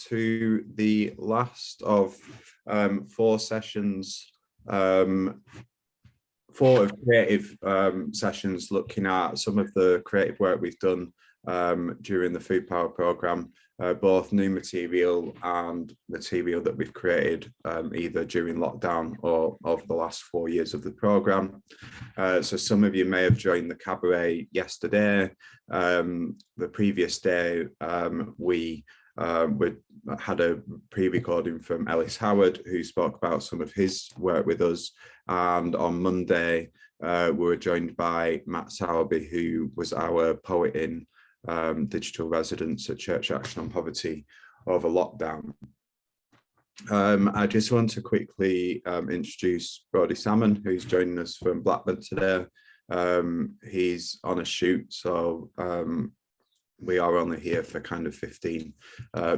to the last of 4 sessions, 4 of creative sessions, looking at some of the creative work we've done during the Food Power programme, both new material and material that we've created either during lockdown or over the last 4 years of the programme. So some of you may have joined the cabaret yesterday. The previous day we had a pre-recording from Ellis Howard, who spoke about some of his work with us, and on Monday we were joined by Matt Sowerby, who was our poet in digital residence at Church Action on Poverty over lockdown. I just want to quickly introduce Brodie Salmon, who's joining us from Blackburn today. He's on a shoot, so we are only here for kind of 15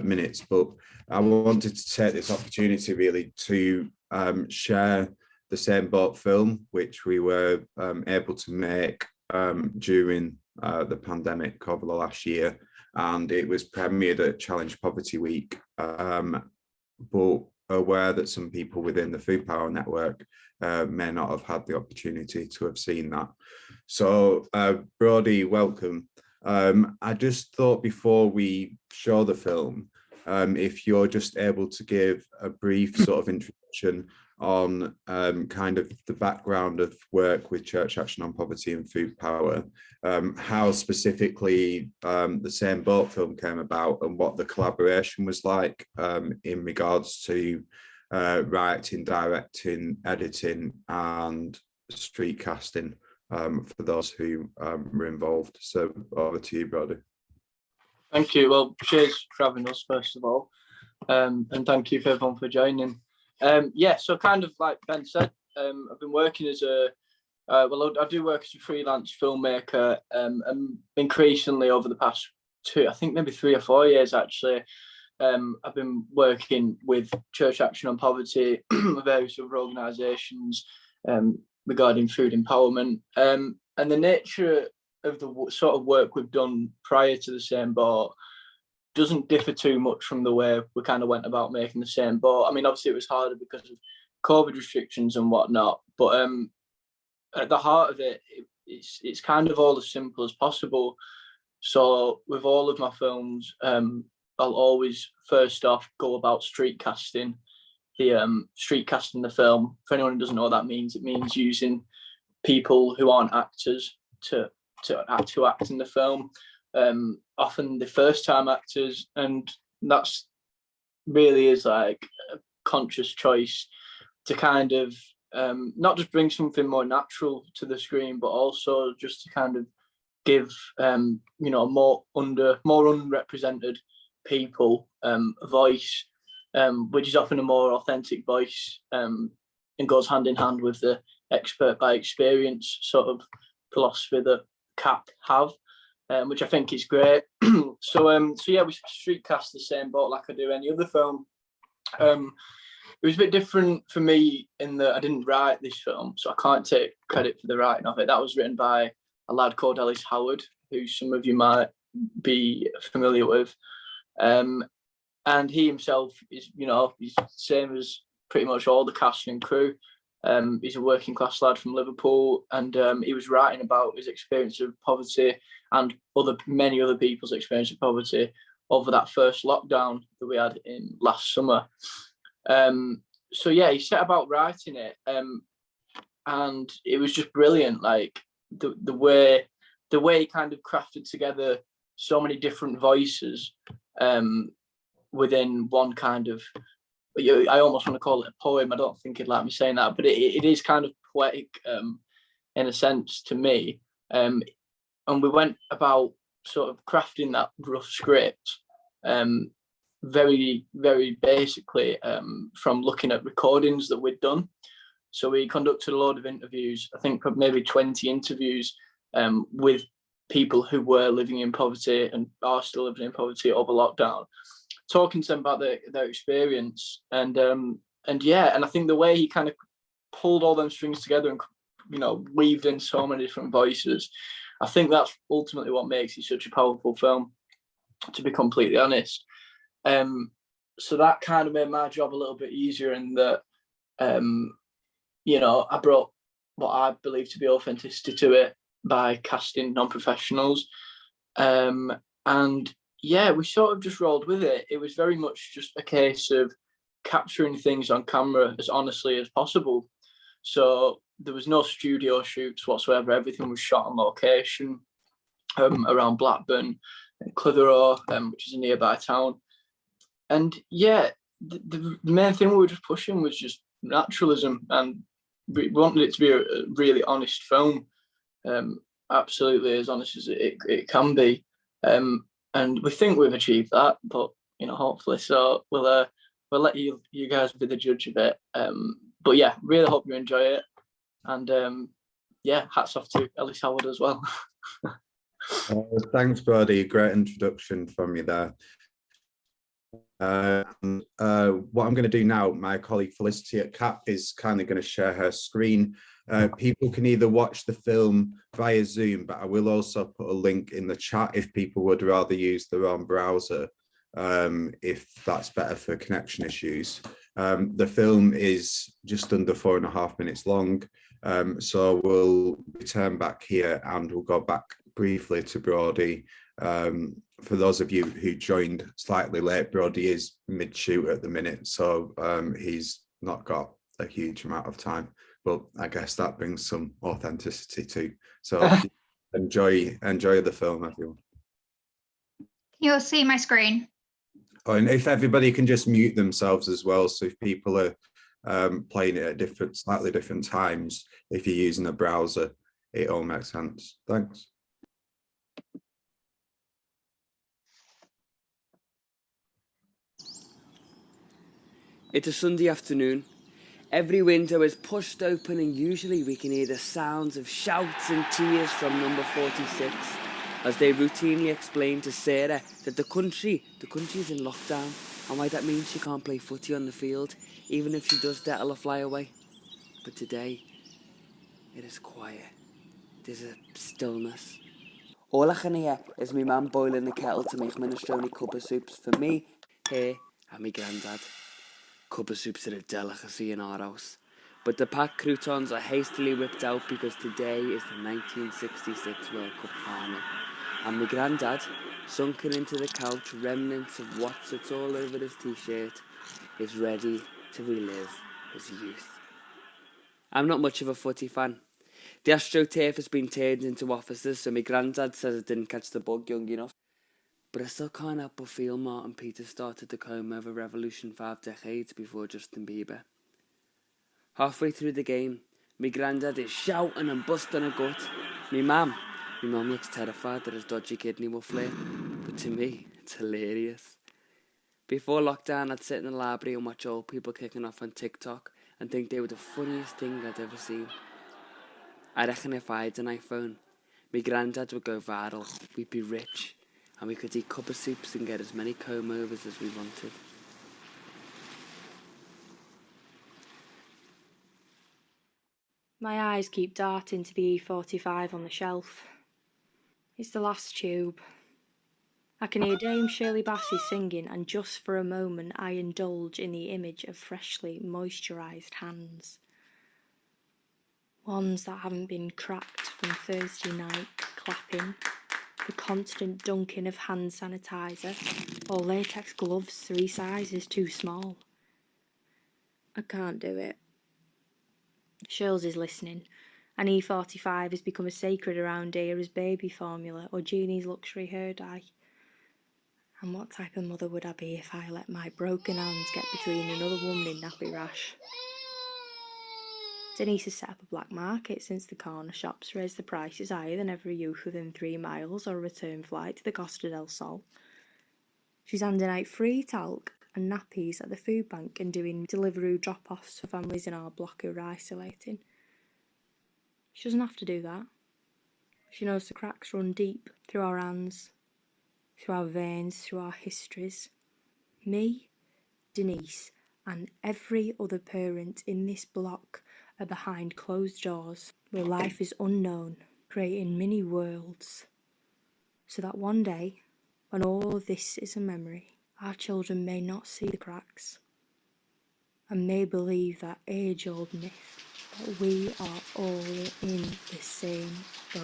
minutes, but I wanted to take this opportunity really to share the Same Boat film, which we were able to make during the pandemic over the last year, and it was premiered at Challenge Poverty Week, but aware that some people within the Food Power Network may not have had the opportunity to have seen that. So Brodie, welcome. I just thought before we show the film, if you're just able to give a brief sort of introduction on kind of the background of work with Church Action on Poverty and Food Power, how specifically the Same Boat film came about, and what the collaboration was like in regards to writing, directing, editing and street casting for those who were involved. So over to you, Brodie. Thank you. Well, cheers for having us, first of all, and thank you for everyone for joining. Yeah, so kind of like Ben said, I've been working as I do work as a freelance filmmaker, and increasingly over the past I think maybe 3 or 4 years actually, I've been working with Church Action on Poverty, various other organisations regarding food empowerment, and the nature of the sort of work we've done prior to the Same Boat doesn't differ too much from the way we kind of went about making the Same Boat. I mean, obviously it was harder because of COVID restrictions and whatnot, but at the heart of it, it's kind of all as simple as possible. So with all of my films, I'll always first off go about street casting the film. For anyone who doesn't know what that means, it means using people who aren't actors to act in the film. Often the first time actors, and that's really is like a conscious choice to kind of not just bring something more natural to the screen, but also just to kind of give more unrepresented people a voice, which is often a more authentic voice, and goes hand in hand with the expert by experience sort of philosophy that CAP have, which I think is great. So yeah, we street cast the Same Boat like I do any other film. It was a bit different for me in that I didn't write this film, so I can't take credit for the writing of it. That was written by a lad called Ellis Howard, who some of you might be familiar with. And he himself is, he's the same as pretty much all the cast and crew. He's a working class lad from Liverpool, and he was writing about his experience of poverty and many other people's experience of poverty over that first lockdown that we had in last summer. So yeah, he set about writing it, and it was just brilliant. Like the way he kind of crafted together so many different voices within one kind of, I almost want to call it a poem. I don't think he'd like me saying that, but it is kind of poetic in a sense to me. And we went about sort of crafting that rough script very, very basically from looking at recordings that we'd done. So we conducted a load of interviews, I think maybe 20 interviews with people who were living in poverty and are still living in poverty over lockdown, talking to them about their experience. And I think the way he kind of pulled all them strings together and weaved in so many different voices, I think that's ultimately what makes it such a powerful film, to be completely honest. so that kind of made my job a little bit easier in that, you know, I brought what I believe to be authenticity to it by casting non-professionals. And yeah, we sort of just rolled with it. It was very much just a case of capturing things on camera as honestly as possible. So there was no studio shoots whatsoever. Everything was shot on location around Blackburn and Clitheroe, which is a nearby town. And yeah, the main thing we were just pushing was just naturalism, and we wanted it to be a really honest film, absolutely as honest as it can be. And we think we've achieved that, but you know, hopefully. So we'll let you guys be the judge of it. But yeah, really hope you enjoy it, and yeah, hats off to Ellis Howard as well. Thanks, Brody. Great introduction from you there. What I'm going to do now, my colleague Felicity at CAP is kind of going to share her screen. People can either watch the film via Zoom, but I will also put a link in the chat if people would rather use their own browser, if that's better for connection issues. The film is just under 4.5 minutes long, so we'll return back here and we'll go back briefly to Brody. For those of you who joined slightly late, Brody is mid-shoot at the minute, so he's not got a huge amount of time, but I guess that brings some authenticity too. So enjoy the film, everyone. You'll see my screen. Oh, and if everybody can just mute themselves as well, so if people are playing it at slightly different times, if you're using a browser, it all makes sense. Thanks. It's a Sunday afternoon. Every window is pushed open and usually we can hear the sounds of shouts and tears from number 46 as they routinely explain to Sarah that the country's in lockdown and why that means she can't play footy on the field even if she does dettle a flyaway. But today, it is quiet. There's a stillness. All I can hear is my mum boiling the kettle to make minestrone cuppa soups for me, her and my granddad. Cuppa soups are a delicacy in our house, but the packed croutons are hastily whipped out because today is the 1966 World Cup final, and my granddad, sunken into the couch, remnants of Watsits all over his t-shirt, is ready to relive his youth. I'm not much of a footy fan. The AstroTurf has been turned into offices, so my granddad says I didn't catch the bug young enough. But I still can't help but feel Martin Peters started the comb over Revolution 5 decades before Justin Bieber. Halfway through the game, my granddad is shouting and busting a gut. My mum looks terrified that his dodgy kidney will flare, but to me, it's hilarious. Before lockdown, I'd sit in the library and watch old people kicking off on TikTok and think they were the funniest thing I'd ever seen. I reckon if I had an iPhone, my granddad would go viral, we'd be rich, and we could eat cuppa soups and get as many comb-overs as we wanted. My eyes keep darting to the E45 on the shelf. It's the last tube. I can hear Dame Shirley Bassey singing, and just for a moment I indulge in the image of freshly moisturised hands. Ones that haven't been cracked from Thursday night clapping, the constant dunking of hand sanitizer, or latex gloves 3 sizes too small. I can't do it. Shirls is listening. An E45 has become as sacred around here as baby formula or Jeannie's luxury hair dye. And what type of mother would I be if I let my broken hands get between another woman in nappy rash? Denise has set up a black market since the corner shops raised the prices higher than every youth within 3 miles or a return flight to the Costa del Sol. She's handing out free talc and nappies at the food bank and doing Deliveroo drop-offs for families in our block who are isolating. She doesn't have to do that. She knows the cracks run deep through our hands, through our veins, through our histories. Me, Denise, and every other parent in this block are behind closed doors where life is unknown, creating mini worlds. So that one day, when all of this is a memory, Our children may not see the cracks and may believe that age-old myth that we are all in the same boat.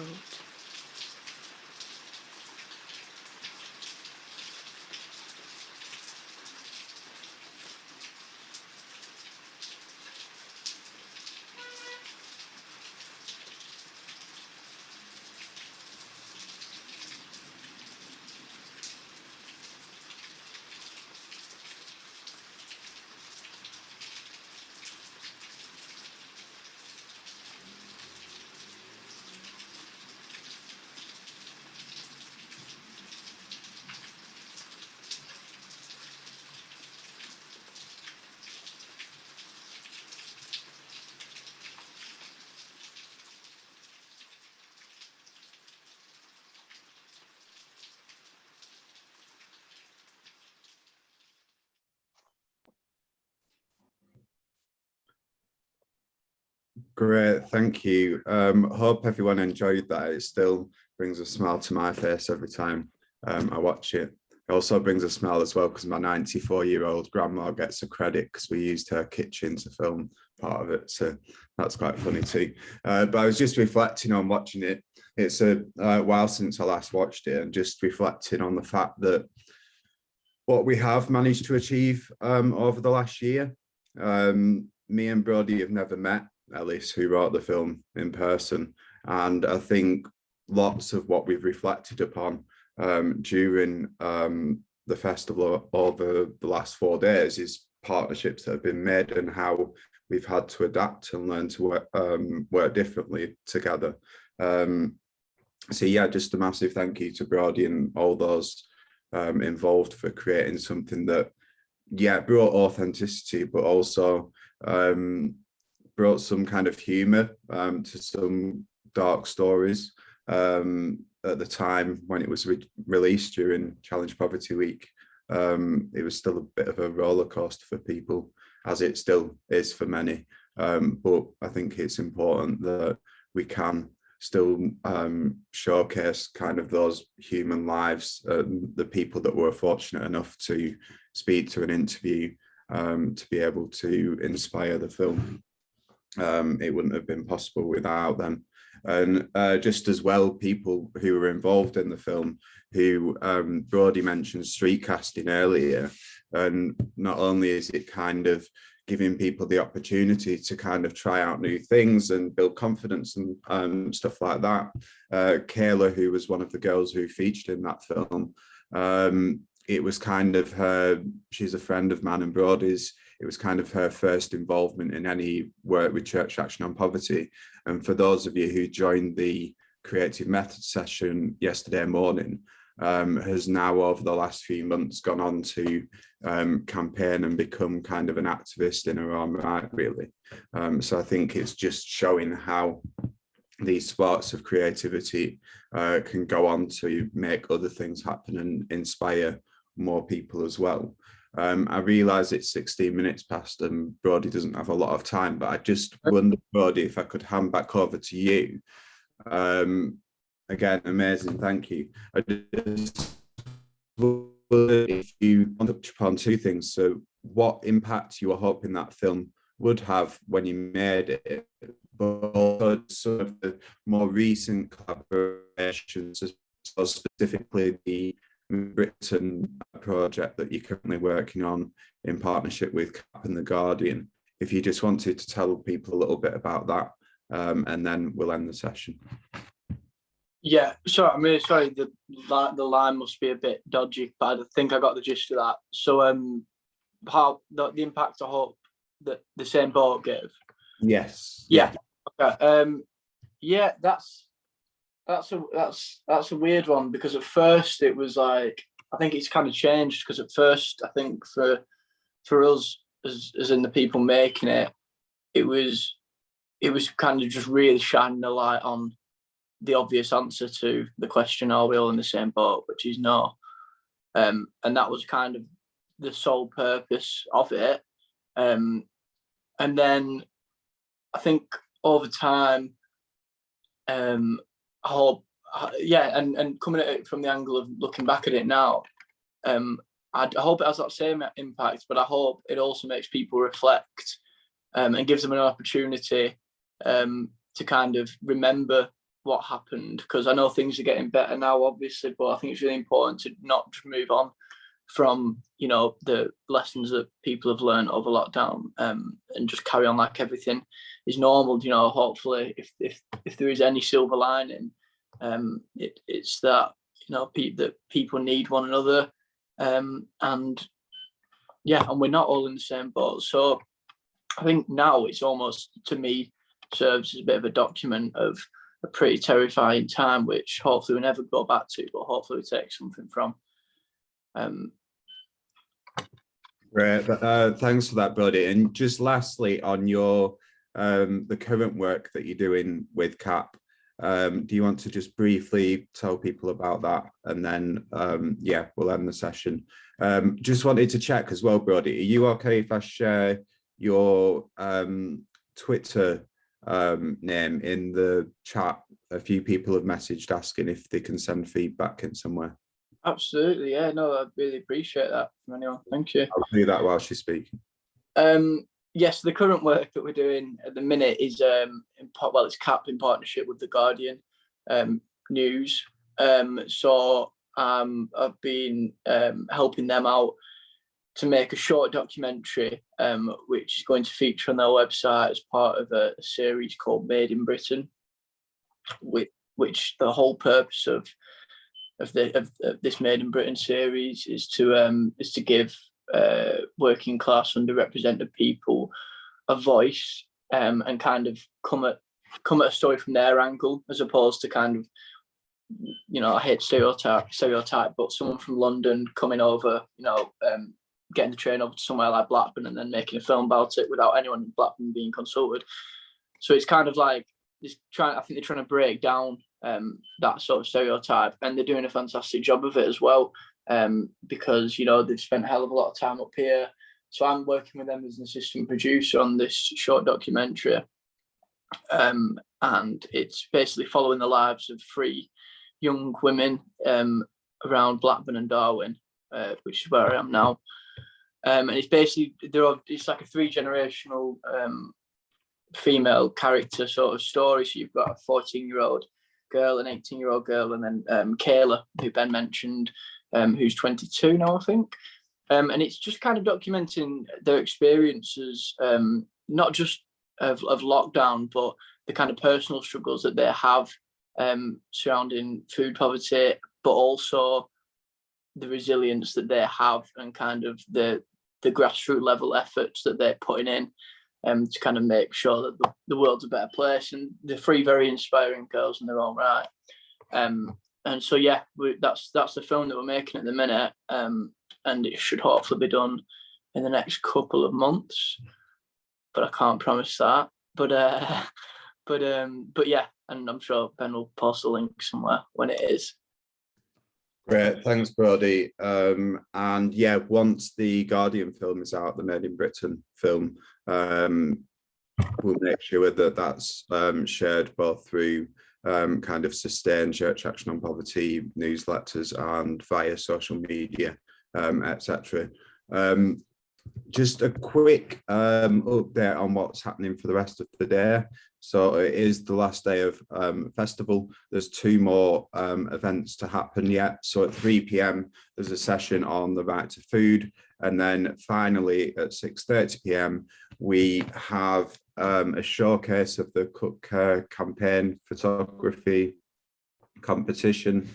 Great, thank you. Hope everyone enjoyed that. It still brings a smile to my face every time I watch it. It also brings a smile as well because my 94-year-old grandma gets a credit because we used her kitchen to film part of it. So that's quite funny too. But I was just reflecting on watching it. It's a while since I last watched it, and just reflecting on the fact that what we have managed to achieve over the last year. Me and Brody have never met, Ellis, who wrote the film, in person. And I think lots of what we've reflected upon during the festival over the last 4 days is partnerships that have been made and how we've had to adapt and learn to work differently together. So yeah, just a massive thank you to Brody and all those involved for creating something that, yeah, brought authenticity, but also brought some kind of humor to some dark stories. At the time when it was released during Challenge Poverty Week, it was still a bit of a roller coaster for people, as it still is for many. But I think it's important that we can still showcase kind of those human lives, the people that were fortunate enough to speak to an interview, to be able to inspire the film. It wouldn't have been possible without them. And just as well, people who were involved in the film, who Brody mentioned street casting earlier, and not only is it kind of giving people the opportunity to kind of try out new things and build confidence and stuff like that. Kayla, who was one of the girls who featured in that film, it was kind of her, she's a friend of mine and Brody's, it was kind of her first involvement in any work with Church Action on Poverty. And for those of you who joined the Creative Method session yesterday morning, has now over the last few months gone on to campaign and become kind of an activist in her own right, really. So I think it's just showing how these sparks of creativity can go on to make other things happen and inspire more people as well. I realise it's 16 minutes past and Brody doesn't have a lot of time, but I just wonder, Brody, if I could hand back over to you. Again, amazing, thank you. I just wonder if you want to touch upon two things. So what impact you were hoping that film would have when you made it, but also some of the more recent collaborations, so specifically the Britain project that you're currently working on in partnership with CAP and The Guardian. If you just wanted to tell people a little bit about that, and then we'll end the session. Yeah, so I'm really sorry, the line must be a bit dodgy, but I think I got the gist of that. So how the impact I hope that the same boat gave. Yes. Yeah. Okay. Yeah, that's a weird one, because at first it was like, I think it's kind of changed, because at first I think for us as in the people making it, it was kind of just really shining a light on the obvious answer to the question, are we all in the same boat, which is no. And that was kind of the sole purpose of it. And then I think over time, I hope, yeah, and coming at it from the angle of looking back at it now, I hope it has that same impact, but I hope it also makes people reflect and gives them an opportunity to kind of remember what happened, because I know things are getting better now, obviously, but I think it's really important to not just move on from, you know, the lessons that people have learned over lockdown, and just carry on like everything is normal. You know, hopefully, if there is any silver lining, it's that, you know, that people need one another, and yeah, and we're not all in the same boat. So I think now it's almost, to me, serves as a bit of a document of a pretty terrifying time, which hopefully we never go back to, but hopefully we take something from. Great, thanks for that, Brody. And just lastly, on your the current work that you're doing with CAP, do you want to just briefly tell people about that, and then yeah, we'll end the session. Just wanted to check as well, Brody, are you okay if I share your Twitter name in the chat? A few people have messaged asking if they can send feedback in somewhere. Absolutely, yeah, no, I really appreciate that from anyone. Thank you. I'll do that while she's speaking. Yes, the current work that we're doing at the minute is it's CAP in partnership with The Guardian News. So I've been helping them out to make a short documentary, which is going to feature on their website as part of a series called Made in Britain, which the whole purpose of this Made in Britain series is to give working class underrepresented people a voice, and kind of come at a story from their angle, as opposed to kind of, you know, I hate stereotype, but someone from London coming over, you know, getting the train over to somewhere like Blackburn and then making a film about it without anyone in Blackburn being consulted. So it's kind of like I think they're trying to break down that sort of stereotype, and they're doing a fantastic job of it as well, because, you know, they've spent a hell of a lot of time up here. So I'm working with them as an assistant producer on this short documentary, and it's basically following the lives of 3 young women around Blackburn and Darwin, which is where I am now. And it's basically it's like a 3-generational female character sort of story. So you've got a 14-year-old girl, an 18-year-old girl, and then Kayla, who Ben mentioned, who's 22 now, I think. And it's just kind of documenting their experiences, not just of lockdown, but the kind of personal struggles that they have surrounding food poverty, but also the resilience that they have, and kind of the grassroots level efforts that they're putting in to kind of make sure that the world's a better place. And they're 3 very inspiring girls in their own right. And so, yeah, that's the film that we're making at the minute, and it should hopefully be done in the next couple of months, but I can't promise that. But yeah, and I'm sure Ben will post a link somewhere when it is. Great, thanks, Brody. And yeah, once the Guardian film is out, the Made in Britain film, we'll make sure that that's shared both through kind of Sustain, Church Action on Poverty newsletters and via social media, etc. Just a quick update on what's happening for the rest of the day. So it is the last day of festival. There's 2 more events to happen yet. So at 3 p.m. there's a session on the right to food, and then finally at 6:30 p.m. we have a showcase of the Cook Care campaign photography competition,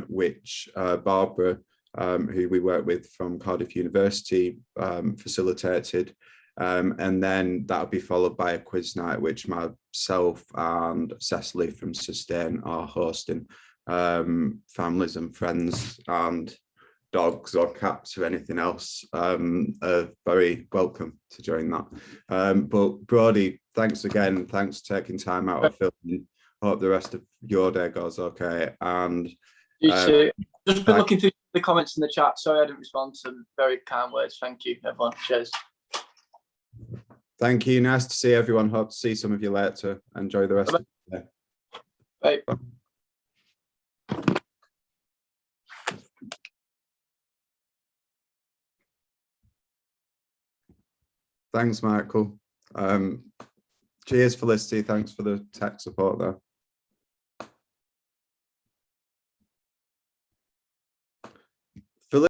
which Barbara, who we work with from Cardiff University, facilitated. And then that'll be followed by a quiz night, which myself and Cecily from Sustain are hosting. Families and friends and dogs or cats or anything else are very welcome to join that. But Brody, thanks again. Thanks for taking time out of filming. Hope the rest of your day goes okay. And you too. Just been looking through the comments in the chat. Sorry I didn't respond to some very kind words. Thank you, everyone. Cheers. Thank you. Nice to see everyone. Hope to see some of you later. Enjoy the rest of the day. Bye. Bye. Thanks, Michael. Cheers, Felicity. Thanks for the tech support there.